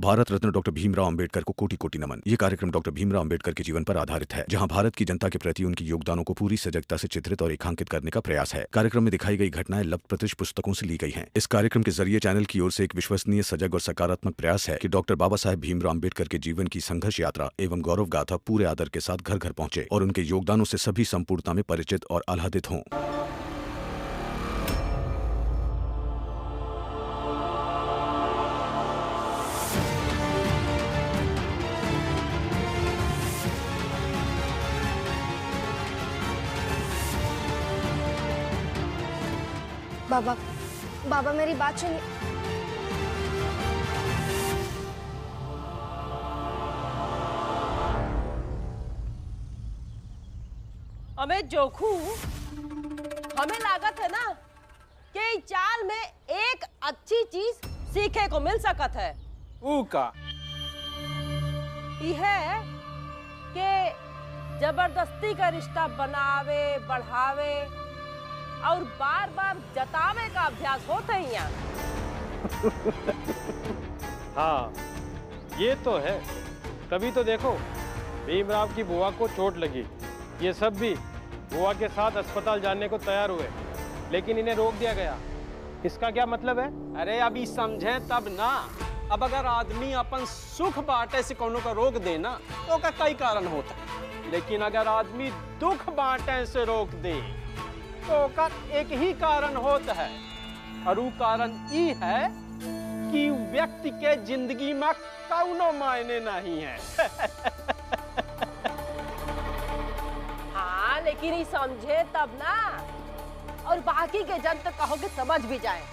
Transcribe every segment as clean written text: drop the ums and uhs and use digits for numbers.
Bharat Ratna doctor Bhimrao Ambedkar को कोटि कोटि नमन। ये कार्यक्रम डॉक्टर भीमराव अंबेडकर के जीवन पर आधारित है, जहां भारत की जनता के प्रति उनके योगदानों को पूरी सजगता से चित्रित और रेखांकित करने का प्रयास है। कार्यक्रम में दिखाई गई घटनाएं लब्ध पुस्तकों से ली गई हैं। इस कार्यक्रम के जरिए चैनल की ओर से एक विश्वसनीय, सजग और सकारात्मक प्रयास है कि डॉक्टर बाबा साहेब भीमराव अंबेडकर के जीवन की संघर्ष यात्रा एवं गौरव गाथा पूरे आदर के साथ घर घर पहुंचे और उनके योगदानों से सभी संपूर्णता में परिचित और आह्लादित हों। बाबा, बाबा मेरी बात सुनिए। हमें जोखू, हमें लागत है ना कि इस चाल में एक अच्छी चीज सीखे को मिल सकत है। ऊ का यह है कि जबरदस्ती का रिश्ता बनावे, बढ़ावे और बार बार जतावे का अभ्यास होता ही यहाँ। हाँ, ये तो है। तभी तो देखो, भीमराव की बुआ को चोट लगी, ये सब भी बुआ के साथ अस्पताल जाने को तैयार हुए, लेकिन इन्हें रोक दिया गया। इसका क्या मतलब है? अरे अभी समझे तब ना। अब अगर आदमी अपन सुख बांटे से कोनो का रोक देना तो का कई कारण होता है, लेकिन अगर आदमी दुख बांटे से रोक दे तो का एक ही कारण होता है, और वो कारण ये है कि व्यक्ति के जिंदगी में कौनो मायने नहीं है। हाँ, लेकिन ये समझे तब ना, और बाकी के जन तो कहोगे समझ भी जाए,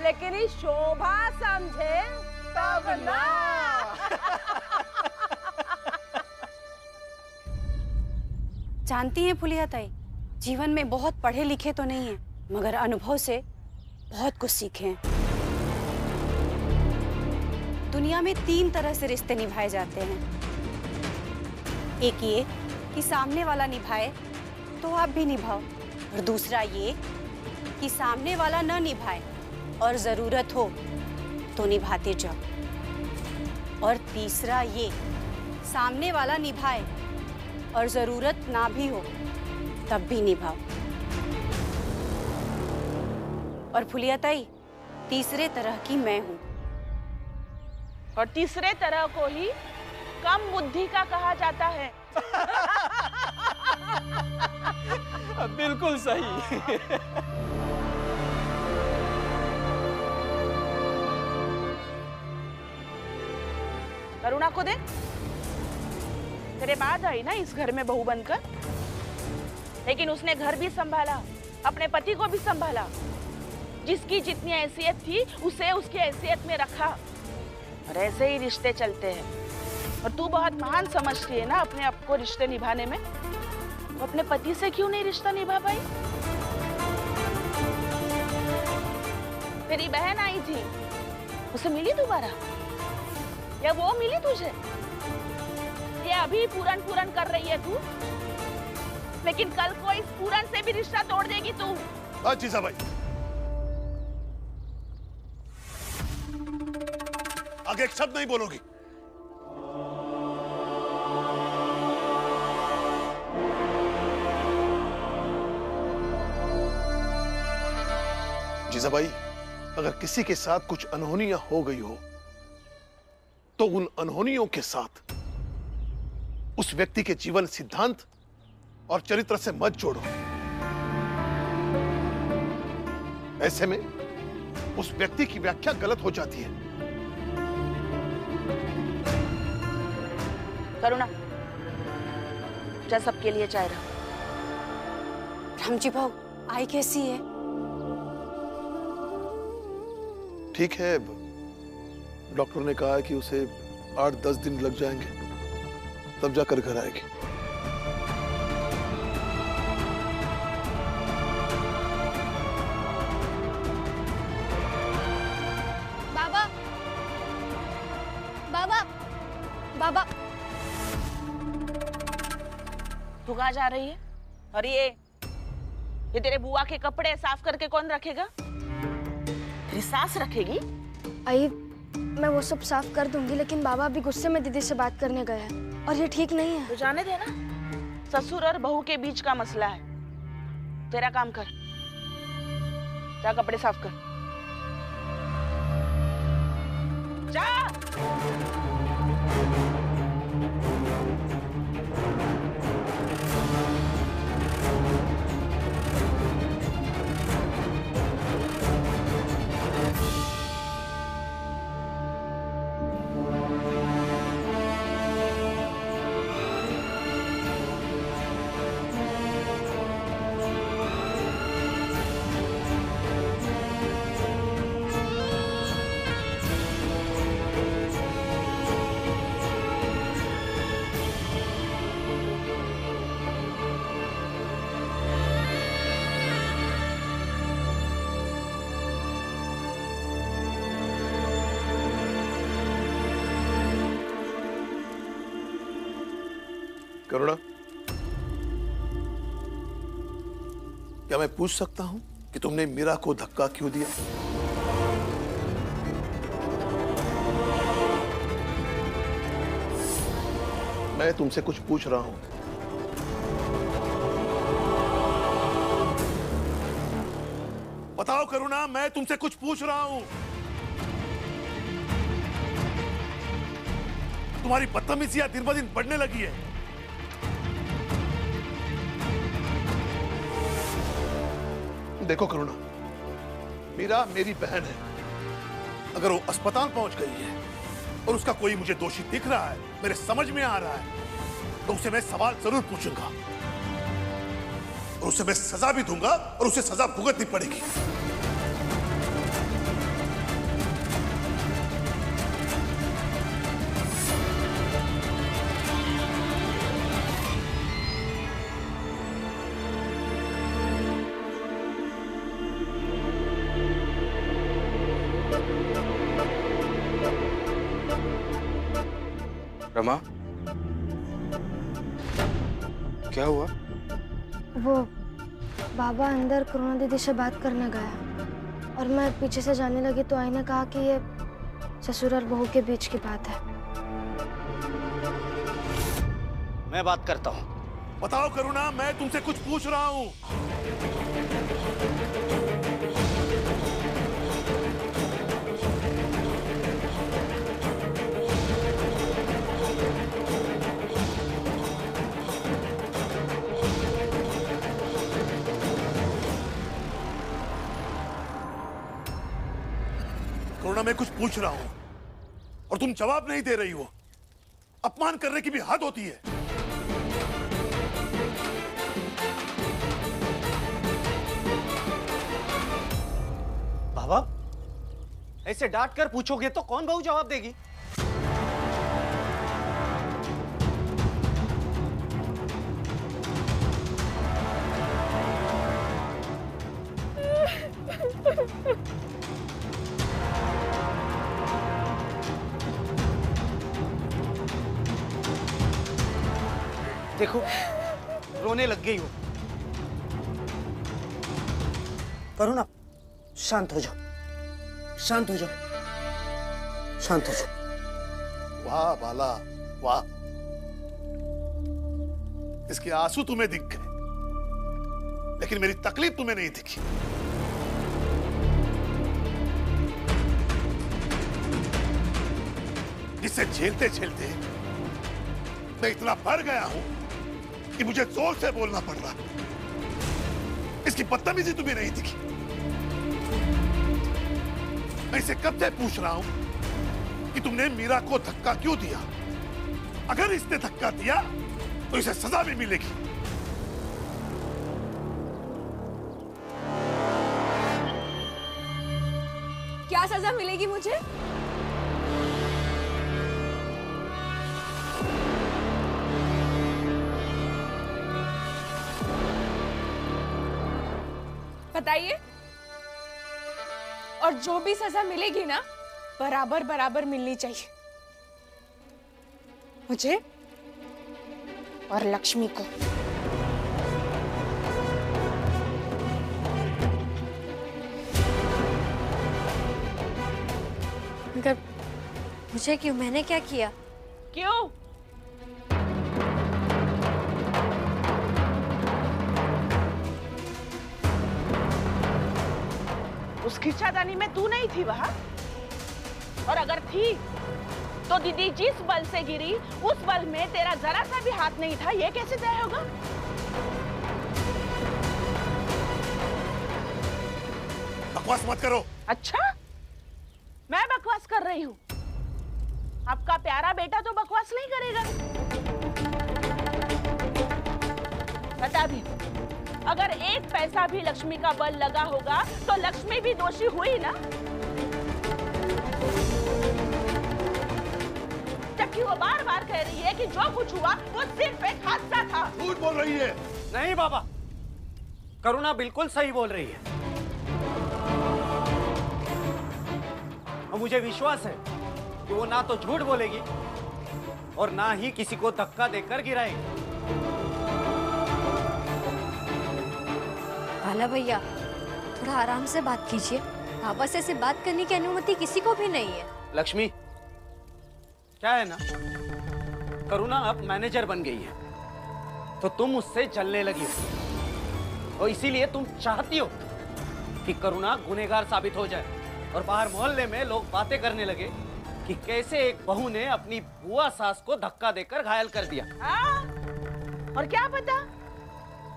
लेकिन ये शोभा समझे तब ना। जानती हैं फुलिया ताई, जीवन में बहुत पढ़े लिखे तो नहीं है, मगर अनुभव से बहुत कुछ सीखे हैं। दुनिया में 3 तरह से रिश्ते निभाए जाते हैं। एक ये कि सामने वाला निभाए तो आप भी निभाओ, और दूसरा ये कि सामने वाला न निभाए और जरूरत हो तो निभाते जाओ, और तीसरा ये सामने वाला निभाए और जरूरत ना भी हो तब भी निभाओ। और फुलिया ताई, तीसरे तरह की मैं हूँ। और तीसरे तरह को ही कम बुद्धि का कहा जाता है। बिल्कुल सही। करुणा को देख, तेरे बाद आई ना इस घर में बहू बनकर, लेकिन उसने घर भी संभाला, अपने पति को भी संभाला। जिसकी जितनी हैसियत थी उसे उसकी हैसियत में रखा, और ऐसे ही रिश्ते चलते हैं। और तू बहुत महान समझती है ना अपने आप को रिश्ते निभाने में, तो अपने पति से क्यों नहीं रिश्ता निभा पाई? तेरी बहन आई थी, उसे मिली दोबारा, या वो मिली तुझे? ये अभी पूरन पूरन कर रही है तू, लेकिन कल को इस पूरन से भी रिश्ता तोड़ देगी तू। जीजा भाई, आगे एक शब्द नहीं बोलोगी। जीजा भाई, अगर किसी के साथ कुछ अनहोनियां हो गई हो तो उन अनहोनियों के साथ उस व्यक्ति के जीवन सिद्धांत और चरित्र से मत जोड़ो। ऐसे में उस व्यक्ति की व्याख्या गलत हो जाती है। करुणा, जा सबके लिए चाय रहा। रामजी भाऊ, आई कैसी है? ठीक है, डॉक्टर ने कहा है कि उसे 8-10 दिन लग जाएंगे, तब जाकर घर आएगी। बाबा, बाबा, बाबा। तू कहाँ जा रही है? और ये तेरे बुआ के कपड़े साफ करके कौन रखेगा? तेरी सास रखेगी? आई मैं वो सब साफ कर दूंगी, लेकिन बाबा अभी गुस्से में दीदी से बात करने गए हैं और ये ठीक नहीं है। तो जाने देना, ससुर और बहू के बीच का मसला है। तेरा काम कर, जा कपड़े साफ कर, जा। करुणा, क्या मैं पूछ सकता हूं कि तुमने मीरा को धक्का क्यों दिया? मैं तुमसे कुछ पूछ रहा हूं। बताओ करुणा, मैं तुमसे कुछ पूछ रहा हूं। तुम्हारी बदतमीजियां दिन ब दिन बढ़ने लगी है। देखो करुणा, मीरा मेरी बहन है। अगर वो अस्पताल पहुंच गई है और उसका कोई मुझे दोषी दिख रहा है, मेरे समझ में आ रहा है, तो उसे मैं सवाल जरूर पूछूंगा और उसे मैं सजा भी दूंगा और उसे सजा भुगतनी पड़ेगी। रमा, क्या हुआ? वो बाबा अंदर करुणा दीदी से बात करने गया और मैं पीछे से जाने लगी तो आई ने कहा कि ये ससुर और बहू के बीच की बात है। मैं बात करता हूँ। बताओ करुणा, मैं तुमसे कुछ पूछ रहा हूँ। करुणा, मैं कुछ पूछ रहा हूं और तुम जवाब नहीं दे रही हो। अपमान करने की भी हद होती है। बाबा, ऐसे डांट कर पूछोगे तो कौन बहू जवाब देगी? देखो, रोने लग गई हो। करुणा, शांत हो जाओ, शांत हो जाओ, शांत हो जाओ। वाह बाला, वाह। इसके आंसू तुम्हें दिख गए, लेकिन मेरी तकलीफ तुम्हें नहीं दिखी। जिसे झेलते झेलते मैं इतना भर गया हूं कि मुझे जोर से बोलना पड़ रहा। इसकी बदतमीजी तुम्हें नहीं दिखी। मैं इसे कब से पूछ रहा हूं कि तुमने मीरा को धक्का क्यों दिया। अगर इसने धक्का दिया तो इसे सजा भी मिलेगी। क्या सजा मिलेगी मुझे? बताइए। और जो भी सजा मिलेगी ना, बराबर बराबर मिलनी चाहिए, मुझे और लक्ष्मी को। अगर मुझे क्यों? मैंने क्या किया? क्यों? उस खिंचातानी में तू नहीं थी वहां, और अगर थी तो दीदी जिस बल से गिरी उस बल में तेरा जरा सा भी हाथ नहीं था, ये कैसे तय होगा? बकवास मत करो। अच्छा, मैं बकवास कर रही हूँ? आपका प्यारा बेटा तो बकवास नहीं करेगा। बता भी, अगर एक पैसा भी लक्ष्मी का बल लगा होगा तो लक्ष्मी भी दोषी हुई ना, जबकि वो बार बार कह रही है कि जो कुछ हुआ वो सिर्फ एक हादसा था। झूठ बोल रही है। नहीं बाबा, करुणा बिल्कुल सही बोल रही है और मुझे विश्वास है कि वो ना तो झूठ बोलेगी और ना ही किसी को धक्का देकर गिराएगी। काला भैया, थोड़ा आराम से बात कीजिए। पापा से ऐसे बात करने की अनुमति किसी को भी नहीं है। लक्ष्मी, क्या है ना, करुणा अब मैनेजर बन गई है तो तुम उससे जलने लगी हो और इसीलिए तुम चाहती हो कि करुणा गुनहगार साबित हो जाए और बाहर मोहल्ले में लोग बातें करने लगे कि कैसे एक बहू ने अपनी बुआ सास को धक्का देकर घायल कर दिया। हाँ? और क्या पता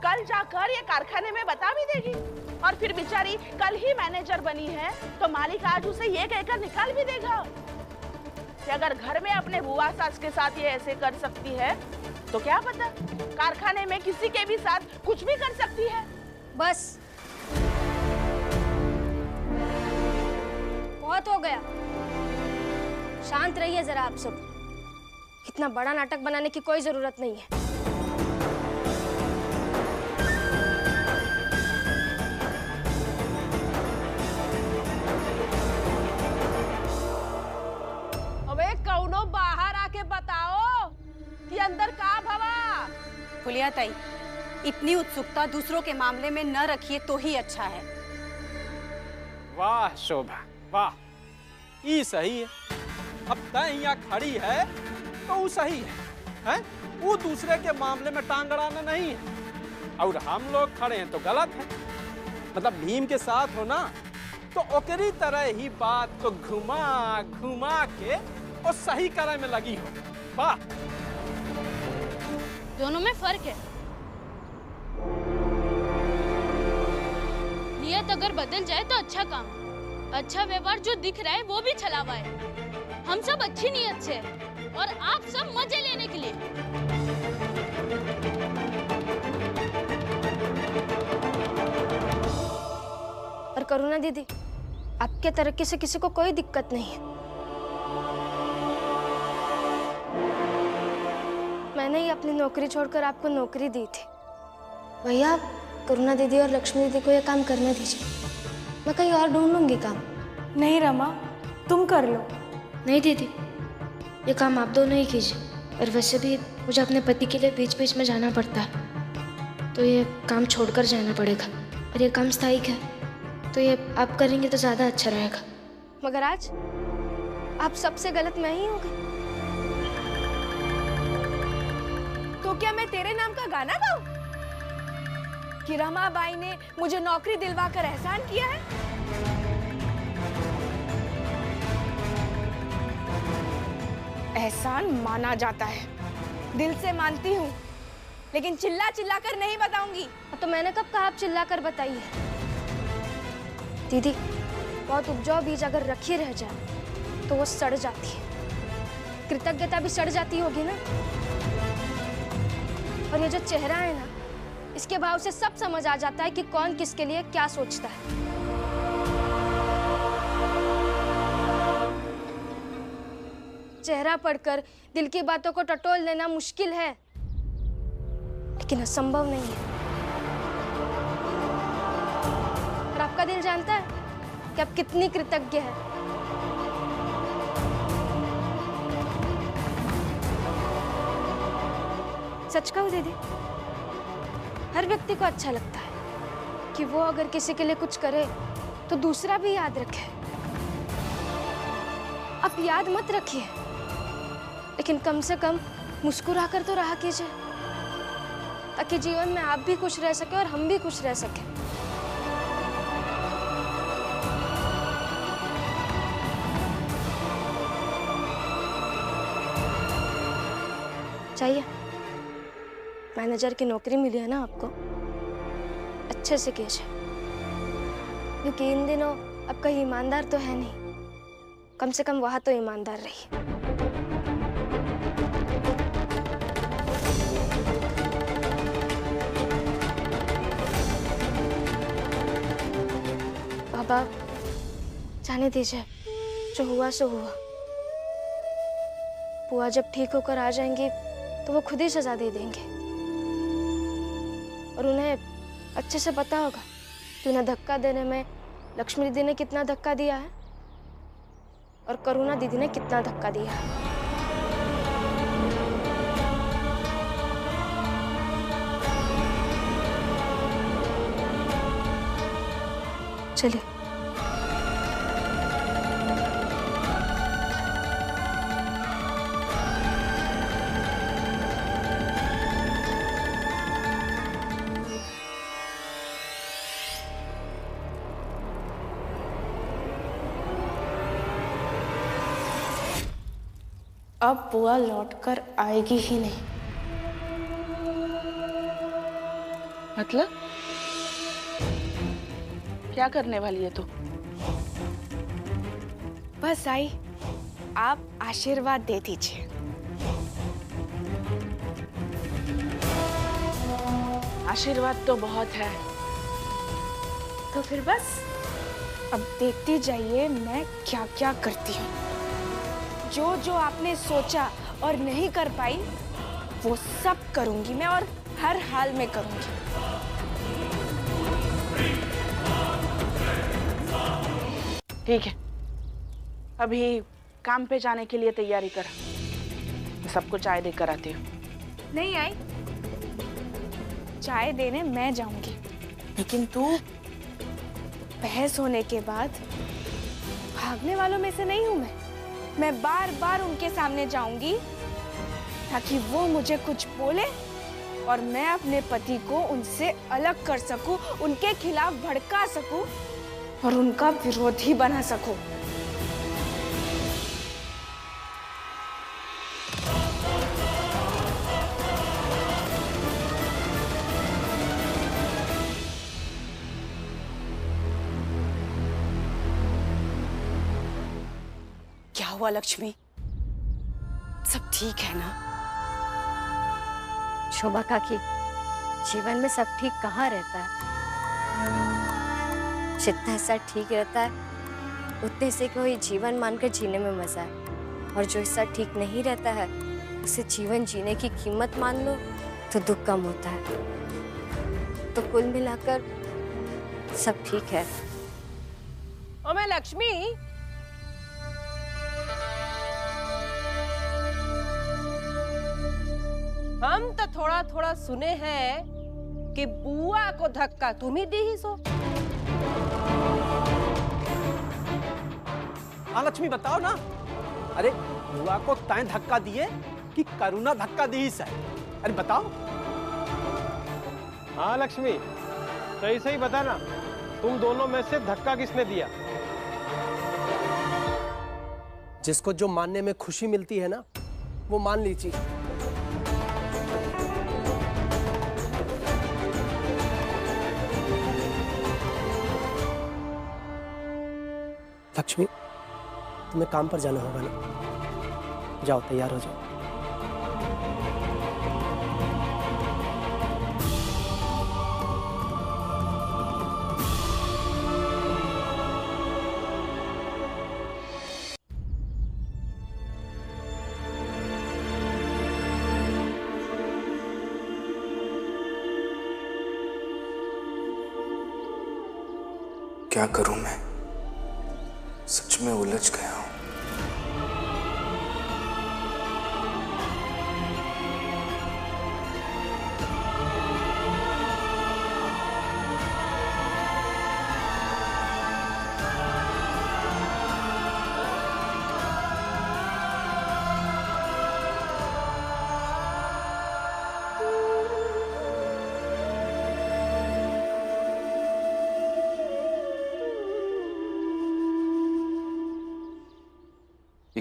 कल जाकर ये कारखाने में बता भी देगी, और फिर बेचारी कल ही मैनेजर बनी है तो मालिक आज उसे ये कहकर निकाल भी देगा कि अगर घर में अपने बुआ सास के साथ ये ऐसे कर सकती है तो क्या पता कारखाने में किसी के भी साथ कुछ भी कर सकती है। बस, बहुत हो गया। शांत रहिए जरा आप सब। इतना बड़ा नाटक बनाने की कोई जरूरत नहीं है। अबे कौनो बाहर आके बताओ कि अंदर का भवा। फुलिया ताई, इतनी उत्सुकता दूसरों के मामले में न रखिए तो ही अच्छा है। वाह शोभा वाह, ये सही है। अब तय यहाँ खड़ी है तो वो सही है? वो दूसरे के मामले में टांग अड़ाना नहीं है, और हम लोग खड़े हैं तो गलत है। मतलब भीम के साथ हो ना तो ओकरी तरह ही बात को घुमा घुमा के और सही करे में लगी हो। वाह, दोनों में फर्क है। नियत अगर बदल जाए तो अच्छा काम, अच्छा व्यवहार जो दिख रहा है वो भी छलावा है। हम सब अच्छी नियत से हैं और आप सब मजे लेने के लिए। और करुणा दीदी, आपके तरक्की से किसी को कोई दिक्कत नहीं है। मैंने ही अपनी नौकरी छोड़कर आपको नौकरी दी थी। भैया, करुणा दीदी और लक्ष्मी दीदी को ये काम करने दीजिए। मैं कहीं और ढूंढ लूंगी काम। नहीं रमा, तुम कर लो। नहीं दीदी, ये काम आप दोनों ही कीजिए। और वैसे भी मुझे अपने पति के लिए बीच बीच में जाना पड़ता है, तो ये काम छोड़कर जाना पड़ेगा। और ये काम स्थायी है, तो ये आप करेंगे तो ज़्यादा अच्छा रहेगा। मगर आज आप सबसे गलत मैं ही हो गई। तो क्या मैं तेरे नाम का गाना गाऊं कि रमाबाई ने मुझे नौकरी दिलवाकर एहसान किया है? एहसान माना जाता है, दिल से मानती हूँ, लेकिन चिल्ला चिल्ला कर नहीं बताऊंगी। तो मैंने कब कहा आप चिल्ला कर बताइए। दीदी, बहुत उपजाऊ बीज अगर रखी रह जाए तो वो सड़ जाती है। कृतज्ञता भी सड़ जाती होगी ना। और ये जो चेहरा है ना, इसके भाव से सब समझ आ जाता है कि कौन किसके लिए क्या सोचता है। चेहरा पढ़कर दिल की बातों को टटोल लेना मुश्किल है, लेकिन असंभव नहीं है। और आपका दिल जानता है कि आप कितनी कृतज्ञ हैं। सच कहूं दीदी, हर व्यक्ति को अच्छा लगता है कि वो अगर किसी के लिए कुछ करे तो दूसरा भी याद रखे। आप याद मत रखिए, लेकिन कम से कम मुस्कुरा कर तो रहा कीजिए, ताकि जीवन में आप भी खुश रह सके और हम भी खुश रह सके। चाहिए मैनेजर की नौकरी मिली है ना आपको, अच्छे से कीजिए, क्योंकि इन दिनों अब कहीं ईमानदार तो है नहीं, कम से कम वहां तो ईमानदार रहिए। बाबा जाने दीजिए, जो हुआ सो हुआ। बुआ जब ठीक होकर आ जाएंगी तो वो खुद ही सजा दे देंगे, और उन्हें अच्छे से पता होगा कि उन्हें धक्का देने में लक्ष्मी दीदी ने कितना धक्का दिया है और करुणा दीदी ने कितना धक्का दिया है। चलिए। अब बुआ लौटकर आएगी ही नहीं। मतलब क्या करने वाली है तू? बस आई, आप आशीर्वाद दे दीजिए। आशीर्वाद तो बहुत है। तो फिर बस अब देखती जाइए मैं क्या क्या करती हूँ। जो जो आपने सोचा और नहीं कर पाई वो सब करूंगी मैं, और हर हाल में करूंगी। ठीक है, अभी काम पे जाने के लिए तैयारी कर। मैं सबको चाय देकर आती हूँ। नहीं आई, चाय देने मैं जाऊंगी, लेकिन तू बहस होने के बाद भागने वालों में से नहीं हूं मैं बार बार उनके सामने जाऊंगी ताकि वो मुझे कुछ बोले और मैं अपने पति को उनसे अलग कर सकूं, उनके खिलाफ भड़का सकूं और उनका विरोधी बना सकूं। क्या हुआ लक्ष्मी? सब ठीक है ना? शोभा काकी, जीवन में सब ठीक कहाँ रहता है? जितना हिस्सा ठीक रहता है उतने से कोई जीवन मानकर जीने में मजा है, और जो हिस्सा ठीक नहीं रहता है उसे जीवन जीने की कीमत मान लो तो दुख कम होता है। तो कुल मिलाकर सब ठीक है। और मैं लक्ष्मी, हम तो थोड़ा थोड़ा सुने हैं कि बुआ को धक्का तुम ही दी ही सो। हाँ लक्ष्मी बताओ ना। अरे बुआ को तैं धक्का दिए कि करुणा धक्का दी से? अरे बताओ। हाँ लक्ष्मी, सही सही बता ना, तुम दोनों में से धक्का किसने दिया? जिसको जो मानने में खुशी मिलती है ना, वो मान लीजिए। लक्ष्मी, तुम्हें काम पर जाना होगा ना? जाओ, तैयार हो जाओ। क्या करूं मैं? सच में उलझ गया हूं।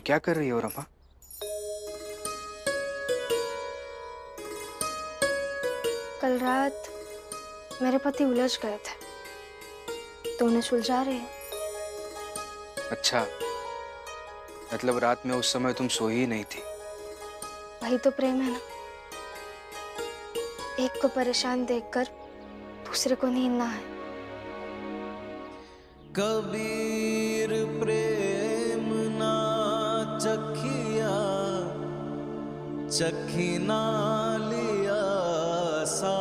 ये क्या कर रही हो रमा? कल रात मेरे पति उलझ गए थे तो उन्हें सुलझा रहे हैं। अच्छा, मतलब रात में उस समय तुम सोई ही नहीं थी। वही तो प्रेम है ना, एक को परेशान देखकर दूसरे को नींद ना आए। कबीर प्रेम ना चखिया, चखी ना लिया सा।